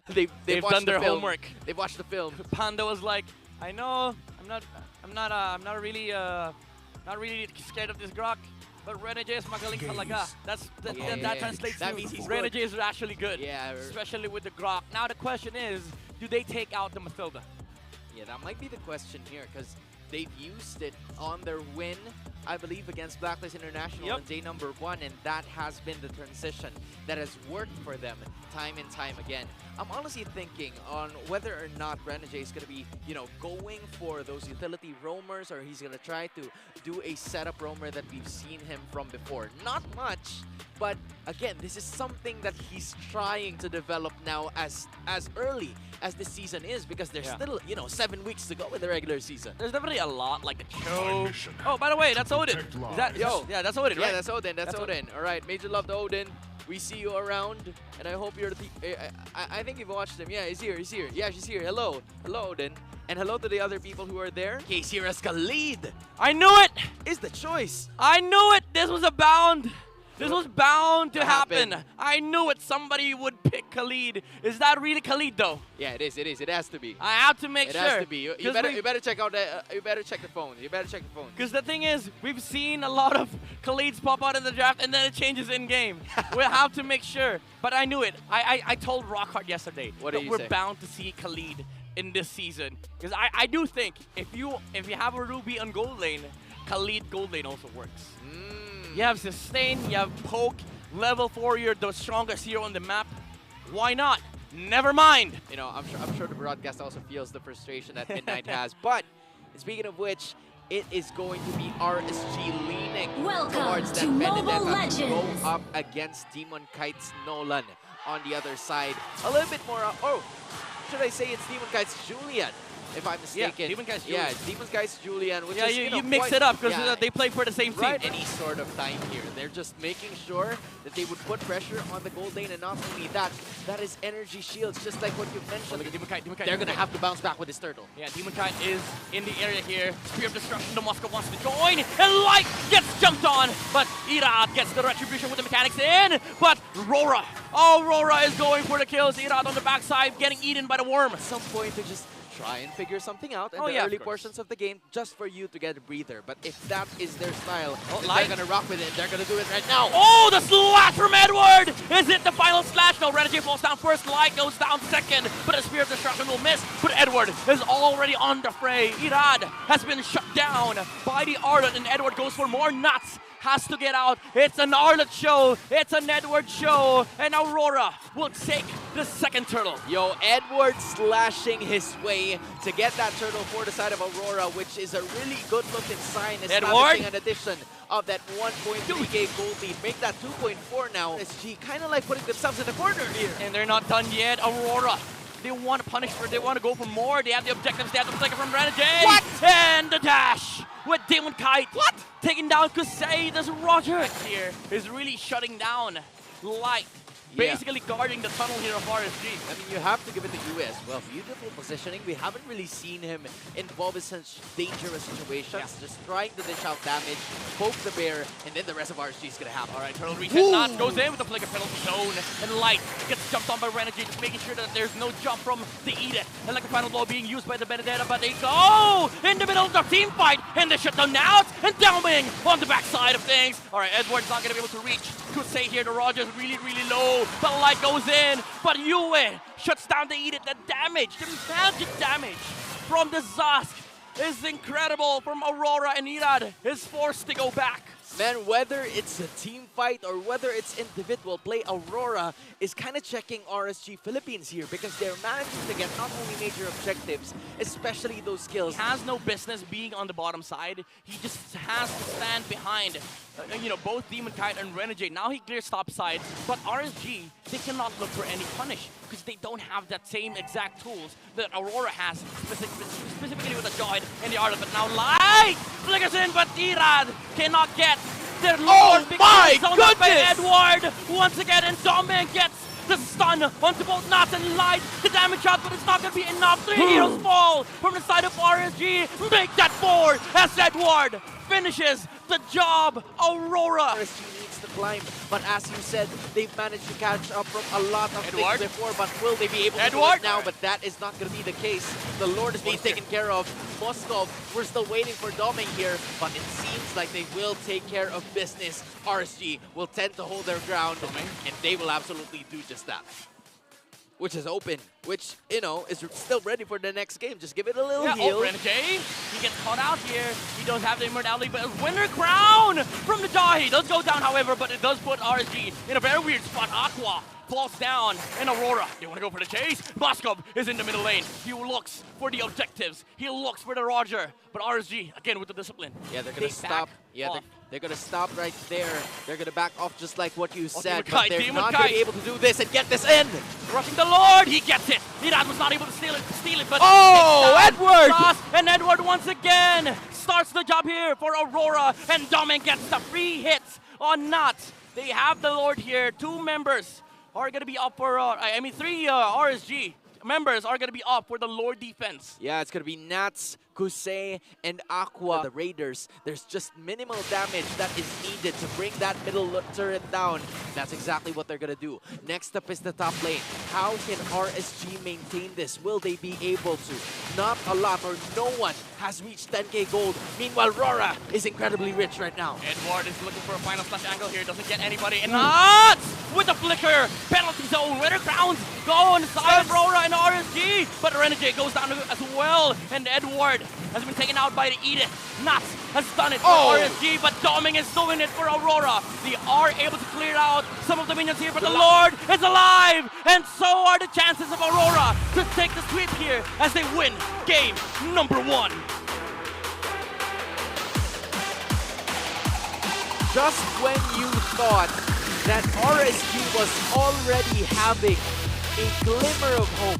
They've watched done their the film. homework. They've watched the film. Panda was like, I know, I'm not really scared of this Grok, but Renegade is magaling talaga. That translates That to means he's Renegade is actually good. Yeah. Especially with the Grok. Now the question is, do they take out the Mathilda? Yeah, that might be the question here, because they've used it on their win, I believe, against Blacklist International on day number 1, and that has been the transition that has worked for them time and time again. I'm honestly thinking on whether or not Renegade is going to be, going for those utility roamers, or he's going to try to do a setup roamer that we've seen him from before. Not much, but again, this is something that he's trying to develop now as early as this season is, because there's still, 7 weeks to go in the regular season. There's definitely a lot, like a show. Oh, by the way, that's Odin. Is that, yeah, that's Odin, right? Yeah, that's Odin. That's Odin. All right, major love to Odin. We see you around, and I hope you're the. I think you've watched him. Yeah, he's here. He's here. Yeah, she's here. Hello, hello, Odin, and hello to the other people who are there. Casey Khalid. I knew it. Is the choice. I knew it. This was a bound. This was bound to happen. I knew it. Somebody would pick Khalid. Is that really Khalid though? Yeah, it is. It is. It has to be. I have to make sure. It has to be. You better check out the. You better check the phone. You better check the phone. Because the thing is, we've seen a lot of Khalids pop out in the draft, and then it changes in game. We'll have to make sure. But I knew it. I told Rockhart yesterday that we're bound to see Khalid in this season. Because I do think if you have a Ruby on gold lane, Khalid gold lane also works. You have sustain, you have poke, level 4, you're the strongest hero on the map. Why not? Never mind. I'm sure the broadcast also feels the frustration that Midnight has. But speaking of which, it is going to be RSG leaning towards that Vendetta to go up against Demon Kite's Nolan on the other side. A little bit more. Should I say it's Demon Kite's Julian? If I'm mistaken. Yeah, Demon Kite's Julian. Yeah, Demon Kite's Julian. Which is, you mix it up because they play for the same team. Any sort of time here. They're just making sure that they would put pressure on the gold lane, and not only that, that is energy shields, just like what you mentioned. Look at Demon Kite, they're going to have to bounce back with this turtle. Yeah, Demon Kite is in the area here. Spear of Destruction, the Moskov wants to join, and Light gets jumped on, but Irad gets the retribution with the mechanics in, but Aurora is going for the kills. Irad on the backside, getting eaten by the worm. At some point, they just try and figure something out in the early portions of the game just for you to get a breather. But if that is their style, they're going to rock with it. They're going to do it right now. Oh, the slash from Edward! Is it the final slash? No, Renegade falls down first. Light goes down second, but the Spear of Destruction will miss. But Edward is already on the fray. Irad has been shut down by the Arlet, and Edward goes for more nuts. Has to get out. It's an Arlet show. It's an Edward show. And Aurora will take the second turtle. Yo, Edward slashing his way to get that turtle for the side of Aurora, which is a really good looking sign. Establishing an addition of that 1.3k gold lead. Make that 2.4 now. SG kind of like putting themselves in the corner here. And they're not done yet. Aurora, they want to punish for, they want to go for more. They have the objectives. They have to take it from Renegade. What? And the dash with Demon Kite. What? Taking down Kusei. This Roger here is really shutting down Light. Basically guarding the tunnel here of RSG. I mean, you have to give it to you as well. Beautiful positioning. We haven't really seen him involved in such dangerous situations. Just trying to dish out damage, poke the bear, and then the rest of RSG is going to happen. All right, turtle reset. Not goes in with the flicker penalty zone. And Light gets jumped on by Renegade, just making sure that there's no jump from the Edict. And like a final blow being used by the Benedetta, but they go in the middle of the team fight. And they shut down out and Dowming on the backside of things. All right, Edward's not going to be able to reach. Kusei here, the Rogers really, really low. But Light goes in, but Yue shuts down the Edict. The damage, the magic damage from the Zask is incredible from Aurora, and Irad is forced to go back. Man, whether it's a team fight or whether it's individual play, Aurora is kind of checking RSG Philippines here because they're managing to get not only major objectives, especially those kills. He has no business being on the bottom side. He just has to stand behind, both Demon Kite and Renegade. Now he clears top side, but RSG, they cannot look for any punish because they don't have that same exact tools that Aurora has, specifically with the Joyd and the Arlet. But now Light flickers in, but Irad cannot get their Lord. Oh my goodness! By Edward once again, and Domin gets the stun onto both Natan and Light. The damage out, but it's not going to be enough. 3 heroes fall from the side of RSG. Make that 4 as Edward finishes the job. Aurora. RSG needs to climb. But as you said, they've managed to catch up from a lot of things before. But will they be able to do it now? But that is not going to be the case. The Lord is being taken care of. Moskov, we're still waiting for Doming here, but it seems like they will take care of business. RSG will tend to hold their ground, and they will absolutely do just that. Which is open, which, you know, is still ready for the next game. Just give it a little heal. Renegade, he gets caught out here. He does have the immortality, but a winner crown from the jaw. He does go down, however, but it does put RSG in a very weird spot. Aqua falls down, and Aurora, they want to go for the chase. Moskov is in the middle lane. He looks for the objectives. He looks for the Roger, but RSG, again, with the discipline. Yeah, they're going to stop. Yeah, they're going to stop right there. They're going to back off just like what you said, but they're not going to be able to do this and get this in. Rushing the Lord, he gets it. Natan was not able to steal it, but Edward! And Edward once again starts the job here for Aurora, and Doming gets the free hits on Nat. They have the Lord here. 2 members are going to be up for, 3 RSG members are going to be up for the Lord defense. Yeah, it's going to be Nats, Kusei, and Aqua. The Raiders, there's just minimal damage that is needed to bring that middle turret down. That's exactly what they're going to do. Next up is the top lane. How can RSG maintain this? Will they be able to? Not a lot, or no one has reached 10k gold. Meanwhile, Aurora is incredibly rich right now. Edward is looking for a final slash angle here. Doesn't get anybody. And Nuts with the flicker. Penalty zone. Winner crowns go on the side of Aurora and RSG. But Renegade goes down as well. And Edward has been taken out by the Edith. Nuts has done it for RSG, but Doming is doing it for Aurora. They are able to clear out some of the minions here, but the Lord is alive! And so are the chances of Aurora to take the sweep here as they win game number 1. Just when you thought that RSG was already having a glimmer of hope,